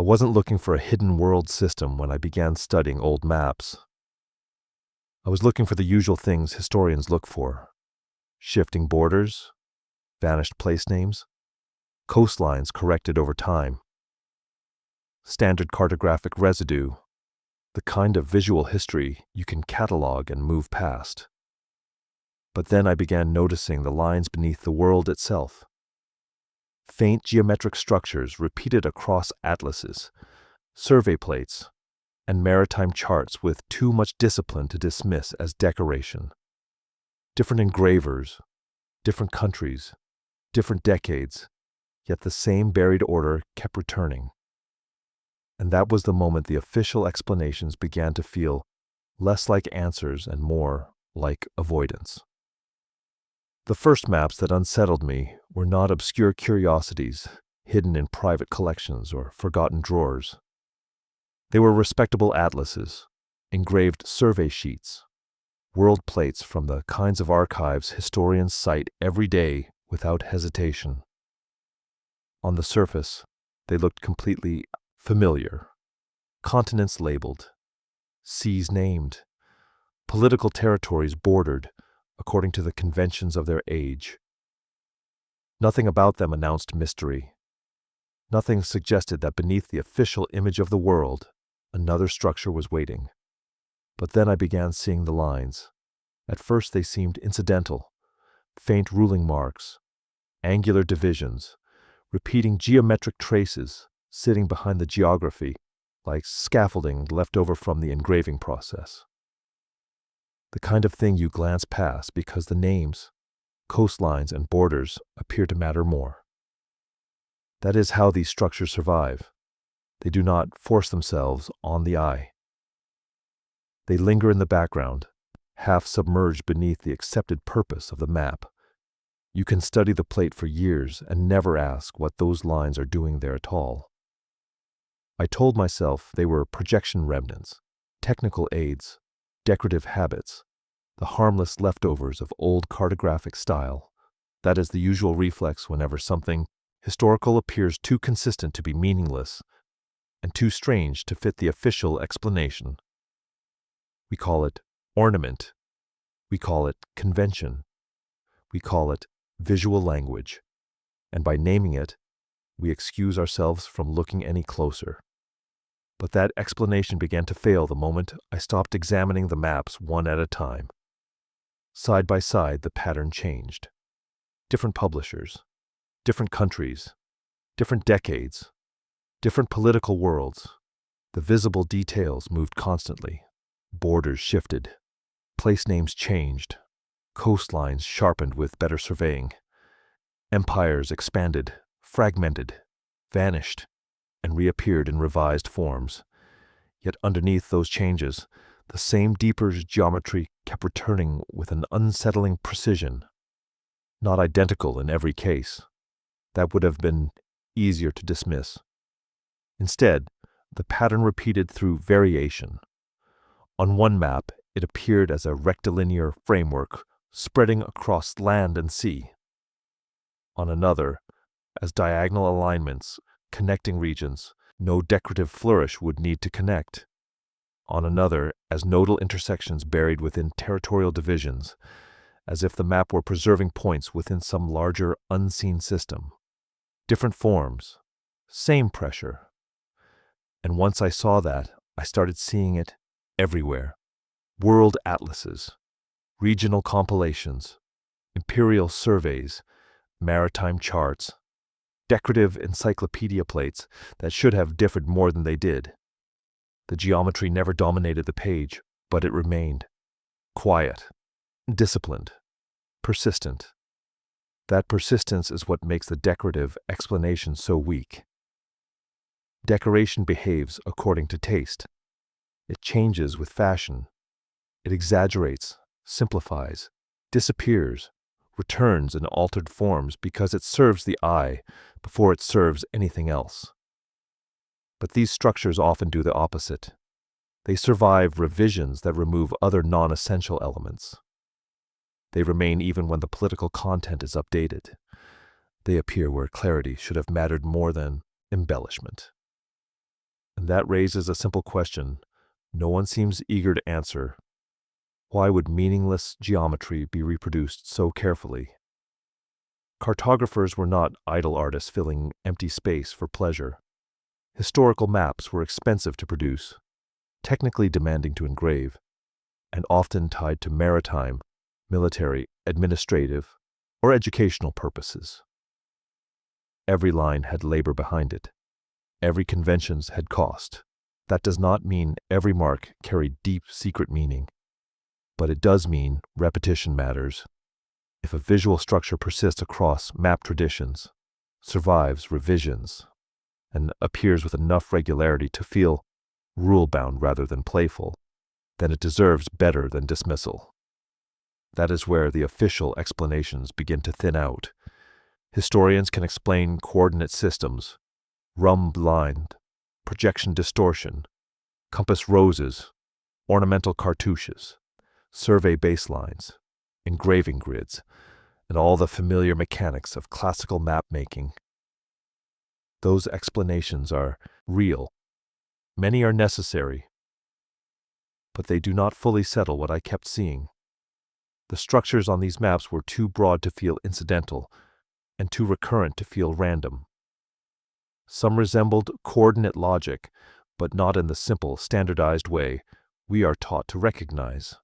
I wasn't looking for a hidden world system when I began studying old maps. I was looking for the usual things historians look for: shifting borders, vanished place names, coastlines corrected over time, standard cartographic residue, the kind of visual history you can catalog and move past. But then I began noticing the lines beneath the world itself. Faint geometric structures repeated across atlases, survey plates, and maritime charts with too much discipline to dismiss as decoration. Different engravers, different countries, different decades, yet the same buried order kept returning. And that was the moment the official explanations began to feel less like answers and more like avoidance. The first maps that unsettled me were not obscure curiosities hidden in private collections or forgotten drawers. They were respectable atlases, engraved survey sheets, world plates from the kinds of archives historians cite every day without hesitation. On the surface, they looked completely familiar. Continents labeled, seas named, political territories bordered according to the conventions of their age. Nothing about them announced mystery. Nothing suggested that beneath the official image of the world, another structure was waiting. But then I began seeing the lines. At first they seemed incidental, faint ruling marks, angular divisions, repeating geometric traces sitting behind the geography like scaffolding left over from the engraving process. The kind of thing you glance past because the names, coastlines, and borders appear to matter more. That is how these structures survive. They do not force themselves on the eye. They linger in the background, half submerged beneath the accepted purpose of the map. You can study the plate for years and never ask what those lines are doing there at all. I told myself they were projection remnants, technical aids, decorative habits, the harmless leftovers of old cartographic style. That is the usual reflex whenever something historical appears too consistent to be meaningless and too strange to fit the official explanation. We call it ornament. We call it convention. We call it visual language. And by naming it, we excuse ourselves from looking any closer. But that explanation began to fail the moment I stopped examining the maps one at a time. Side by side, the pattern changed. Different publishers, different countries, different decades, different political worlds. The visible details moved constantly. Borders shifted. Place names changed. Coastlines sharpened with better surveying. Empires expanded, fragmented, vanished, and reappeared in revised forms. Yet underneath those changes, the same deeper geometry kept returning with an unsettling precision. Not identical in every case. That would have been easier to dismiss. Instead, the pattern repeated through variation. On one map, it appeared as a rectilinear framework spreading across land and sea. On another, as diagonal alignments connecting regions no decorative flourish would need to connect. On another, as nodal intersections buried within territorial divisions, as if the map were preserving points within some larger unseen system. Different forms, same pressure. And once I saw that, I started seeing it everywhere. World atlases, regional compilations, imperial surveys, maritime charts, decorative encyclopedia plates that should have differed more than they did. The geometry never dominated the page, but it remained quiet, disciplined, persistent. That persistence is what makes the decorative explanation so weak. Decoration behaves according to taste. It changes with fashion. It exaggerates, simplifies, disappears, returns in altered forms because it serves the eye before it serves anything else. But these structures often do the opposite. They survive revisions that remove other non-essential elements. They remain even when the political content is updated. They appear where clarity should have mattered more than embellishment. And that raises a simple question no one seems eager to answer. Why would meaningless geometry be reproduced so carefully? Cartographers were not idle artists filling empty space for pleasure. Historical maps were expensive to produce, technically demanding to engrave, and often tied to maritime, military, administrative, or educational purposes. Every line had labor behind it. Every convention had cost. That does not mean every mark carried deep, secret meaning, but it does mean repetition matters. If a visual structure persists across map traditions, survives revisions, and appears with enough regularity to feel rule-bound rather than playful, then it deserves better than dismissal. That is where the official explanations begin to thin out. Historians can explain coordinate systems, rhumb blind, projection distortion, compass roses, ornamental cartouches, survey baselines, engraving grids, and all the familiar mechanics of classical map making. Those explanations are real. Many are necessary, but they do not fully settle what I kept seeing. The structures on these maps were too broad to feel incidental, and too recurrent to feel random. Some resembled coordinate logic, but not in the simple, standardized way we are taught to recognize.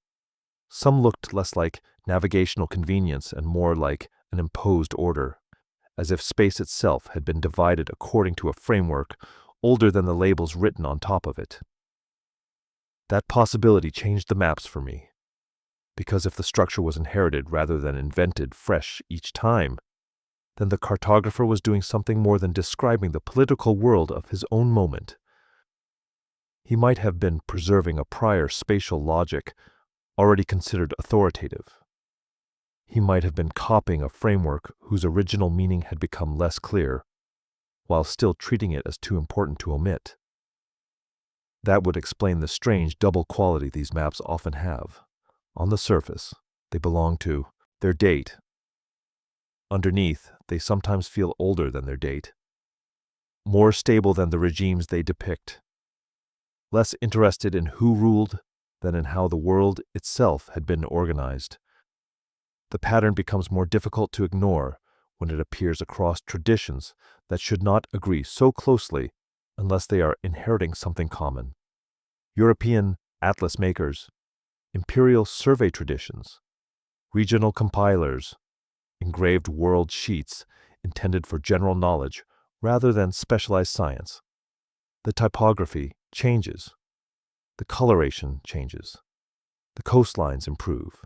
Some looked less like navigational convenience and more like an imposed order, as if space itself had been divided according to a framework older than the labels written on top of it. That possibility changed the maps for me, because if the structure was inherited rather than invented fresh each time, then the cartographer was doing something more than describing the political world of his own moment. He might have been preserving a prior spatial logic already considered authoritative. He might have been copying a framework whose original meaning had become less clear, while still treating it as too important to omit. That would explain the strange double quality these maps often have. On the surface, they belong to their date. Underneath, they sometimes feel older than their date, more stable than the regimes they depict, less interested in who ruled than in how the world itself had been organized. The pattern becomes more difficult to ignore when it appears across traditions that should not agree so closely unless they are inheriting something common. European atlas makers, imperial survey traditions, regional compilers, engraved world sheets intended for general knowledge rather than specialized science. The typography changes. The coloration changes. The coastlines improve.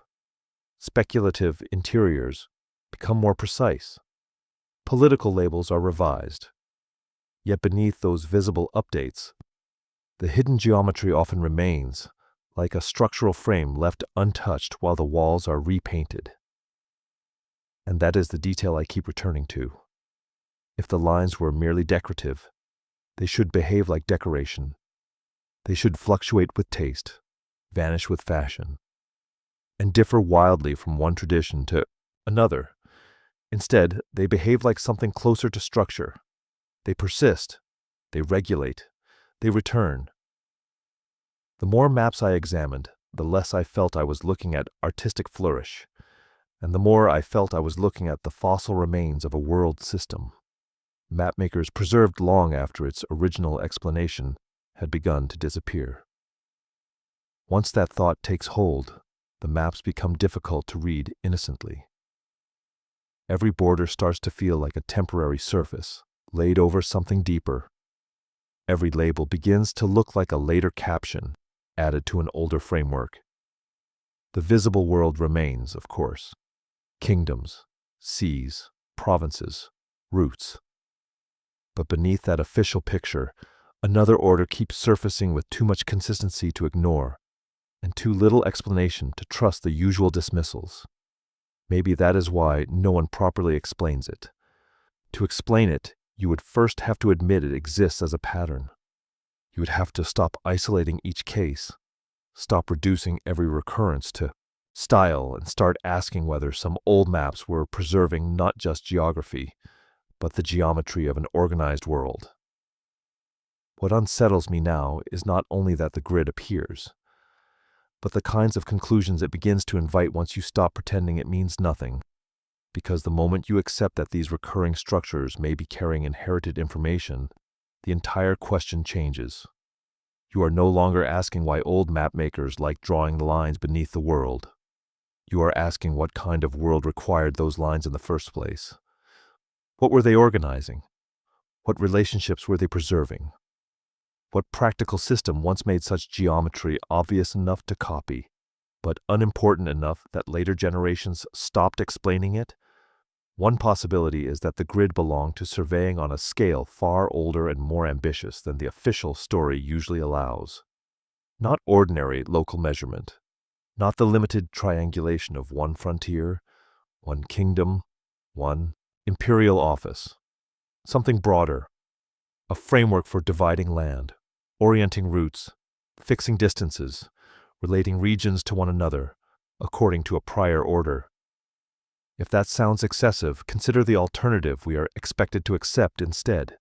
Speculative interiors become more precise. Political labels are revised. Yet beneath those visible updates, the hidden geometry often remains, like a structural frame left untouched while the walls are repainted. And that is the detail I keep returning to. If the lines were merely decorative, they should behave like decoration. They should fluctuate with taste, vanish with fashion, and differ wildly from one tradition to another. Instead, they behave like something closer to structure. They persist, they regulate, they return. The more maps I examined, the less I felt I was looking at artistic flourish, and the more I felt I was looking at the fossil remains of a world system. Mapmakers preserved long after its original explanation had begun to disappear. Once that thought takes hold, the maps become difficult to read innocently. Every border starts to feel like a temporary surface, laid over something deeper. Every label begins to look like a later caption, added to an older framework. The visible world remains, of course. Kingdoms, seas, provinces, routes. But beneath that official picture, another order keeps surfacing with too much consistency to ignore, and too little explanation to trust the usual dismissals. Maybe that is why no one properly explains it. To explain it, you would first have to admit it exists as a pattern. You would have to stop isolating each case, stop reducing every recurrence to style, and start asking whether some old maps were preserving not just geography, but the geometry of an organized world. What unsettles me now is not only that the grid appears, but the kinds of conclusions it begins to invite once you stop pretending it means nothing. Because the moment you accept that these recurring structures may be carrying inherited information, the entire question changes. You are no longer asking why old mapmakers like drawing the lines beneath the world. You are asking what kind of world required those lines in the first place. What were they organizing? What relationships were they preserving? What practical system once made such geometry obvious enough to copy, but unimportant enough that later generations stopped explaining it? One possibility is that the grid belonged to surveying on a scale far older and more ambitious than the official story usually allows. Not ordinary local measurement, not the limited triangulation of one frontier, one kingdom, one imperial office. Something broader, a framework for dividing land, orienting routes, fixing distances, relating regions to one another, according to a prior order. If that sounds excessive, consider the alternative we are expected to accept instead.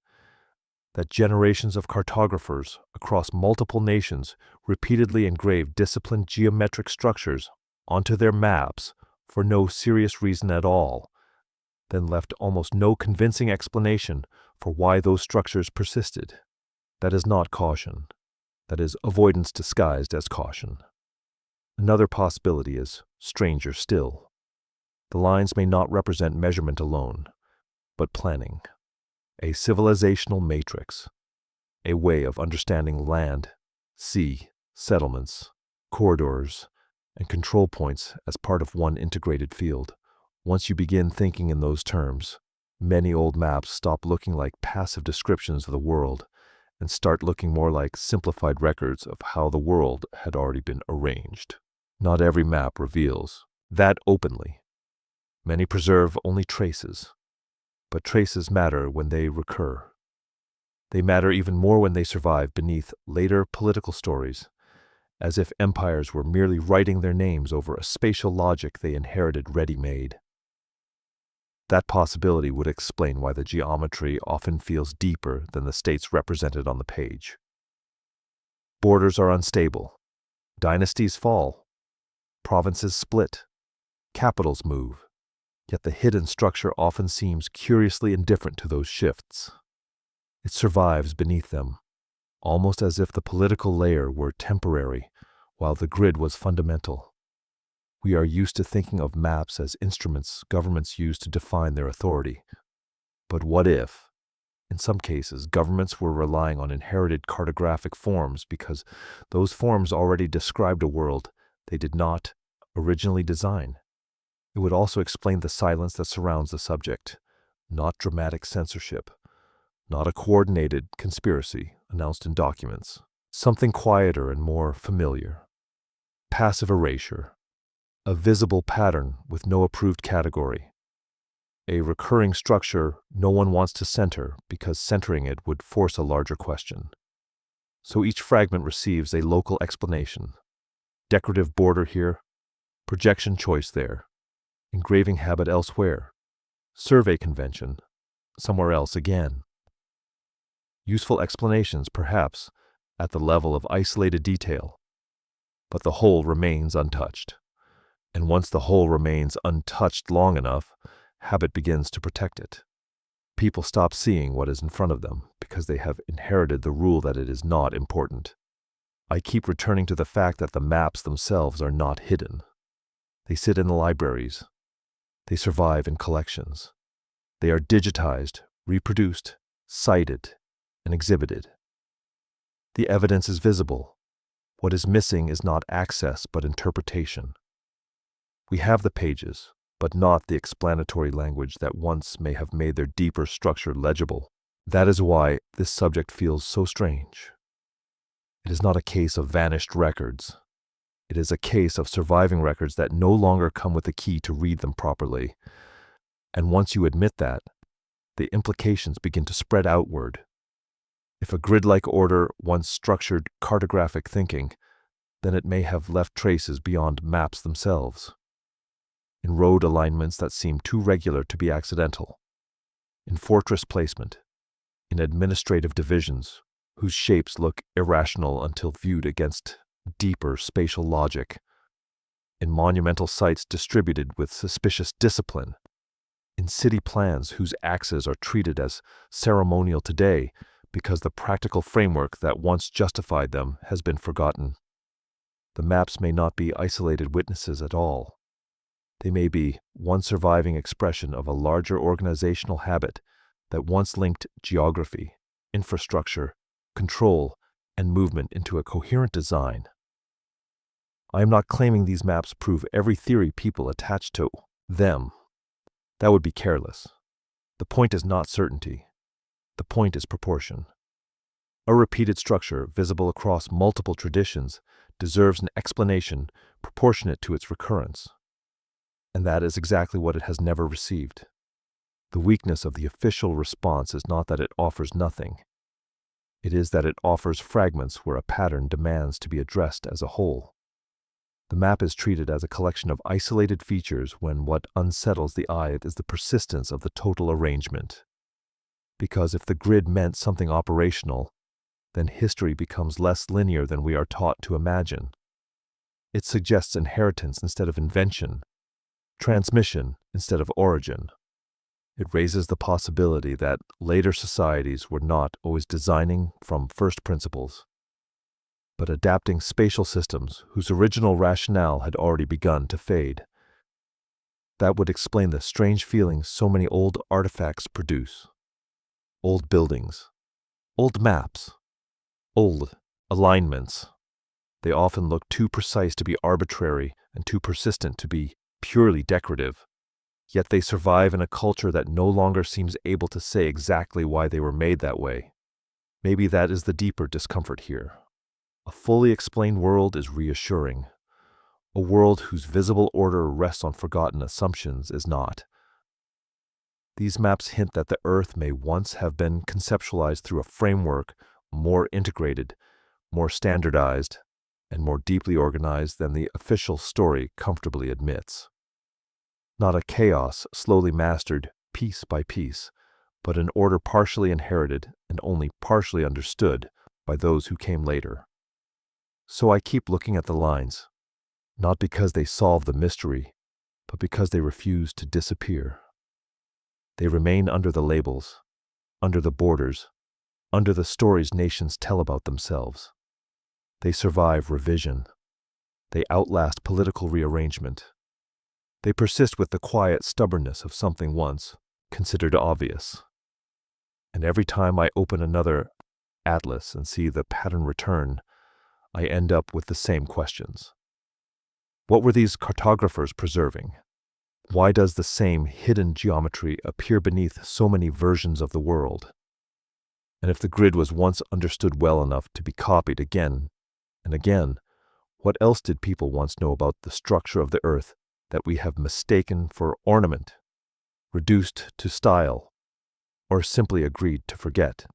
That generations of cartographers across multiple nations repeatedly engraved disciplined geometric structures onto their maps for no serious reason at all, then left almost no convincing explanation for why those structures persisted. That is not caution. That is avoidance disguised as caution. Another possibility is stranger still. The lines may not represent measurement alone, but planning, a civilizational matrix, a way of understanding land, sea, settlements, corridors, and control points as part of one integrated field. Once you begin thinking in those terms, many old maps stop looking like passive descriptions of the world and start looking more like simplified records of how the world had already been arranged. Not every map reveals that openly. Many preserve only traces, but traces matter when they recur. They matter even more when they survive beneath later political stories, as if empires were merely writing their names over a spatial logic they inherited ready-made. That possibility would explain why the geometry often feels deeper than the states represented on the page. Borders are unstable. Dynasties fall. Provinces split. Capitals move. Yet the hidden structure often seems curiously indifferent to those shifts. It survives beneath them, almost as if the political layer were temporary, while the grid was fundamental. We are used to thinking of maps as instruments governments use to define their authority. But what if, in some cases, governments were relying on inherited cartographic forms because those forms already described a world they did not originally design? It would also explain the silence that surrounds the subject, not dramatic censorship, not a coordinated conspiracy announced in documents, something quieter and more familiar. Passive erasure, a visible pattern with no approved category, a recurring structure no one wants to center because centering it would force a larger question. So each fragment receives a local explanation. Decorative border here, projection choice there, engraving habit elsewhere, survey convention somewhere else again. Useful explanations, perhaps, at the level of isolated detail, but the whole remains untouched. And once the whole remains untouched long enough, habit begins to protect it. People stop seeing what is in front of them because they have inherited the rule that it is not important. I keep returning to the fact that the maps themselves are not hidden. They sit in the libraries. They survive in collections. They are digitized, reproduced, cited, and exhibited. The evidence is visible. What is missing is not access but interpretation. We have the pages, but not the explanatory language that once may have made their deeper structure legible. That is why this subject feels so strange. It is not a case of vanished records. It is a case of surviving records that no longer come with a key to read them properly. And once you admit that, the implications begin to spread outward. If a grid-like order once structured cartographic thinking, then it may have left traces beyond maps themselves. In road alignments that seem too regular to be accidental. In fortress placement. In administrative divisions, whose shapes look irrational until viewed against deeper spatial logic, in monumental sites distributed with suspicious discipline, in city plans whose axes are treated as ceremonial today because the practical framework that once justified them has been forgotten. The maps may not be isolated witnesses at all. They may be one surviving expression of a larger organizational habit that once linked geography, infrastructure, control, and movement into a coherent design. I am not claiming these maps prove every theory people attach to them. That would be careless. The point is not certainty. The point is proportion. A repeated structure visible across multiple traditions deserves an explanation proportionate to its recurrence. And that is exactly what it has never received. The weakness of the official response is not that it offers nothing. It is that it offers fragments where a pattern demands to be addressed as a whole. The map is treated as a collection of isolated features when what unsettles the eye is the persistence of the total arrangement. Because if the grid meant something operational, then history becomes less linear than we are taught to imagine. It suggests inheritance instead of invention, transmission instead of origin. It raises the possibility that later societies were not always designing from first principles, but adapting spatial systems whose original rationale had already begun to fade. That would explain the strange feelings so many old artifacts produce. Old buildings, old maps, old alignments. They often look too precise to be arbitrary and too persistent to be purely decorative. Yet they survive in a culture that no longer seems able to say exactly why they were made that way. Maybe that is the deeper discomfort here. A fully explained world is reassuring. A world whose visible order rests on forgotten assumptions is not. These maps hint that the Earth may once have been conceptualized through a framework more integrated, more standardized, and more deeply organized than the official story comfortably admits. Not a chaos slowly mastered piece by piece, but an order partially inherited and only partially understood by those who came later. So I keep looking at the lines, not because they solve the mystery, but because they refuse to disappear. They remain under the labels, under the borders, under the stories nations tell about themselves. They survive revision. They outlast political rearrangement. They persist with the quiet stubbornness of something once considered obvious. And every time I open another atlas and see the pattern return, I end up with the same questions. What were these cartographers preserving? Why does the same hidden geometry appear beneath so many versions of the world? And if the grid was once understood well enough to be copied again and again, what else did people once know about the structure of the Earth that we have mistaken for ornament, reduced to style, or simply agreed to forget?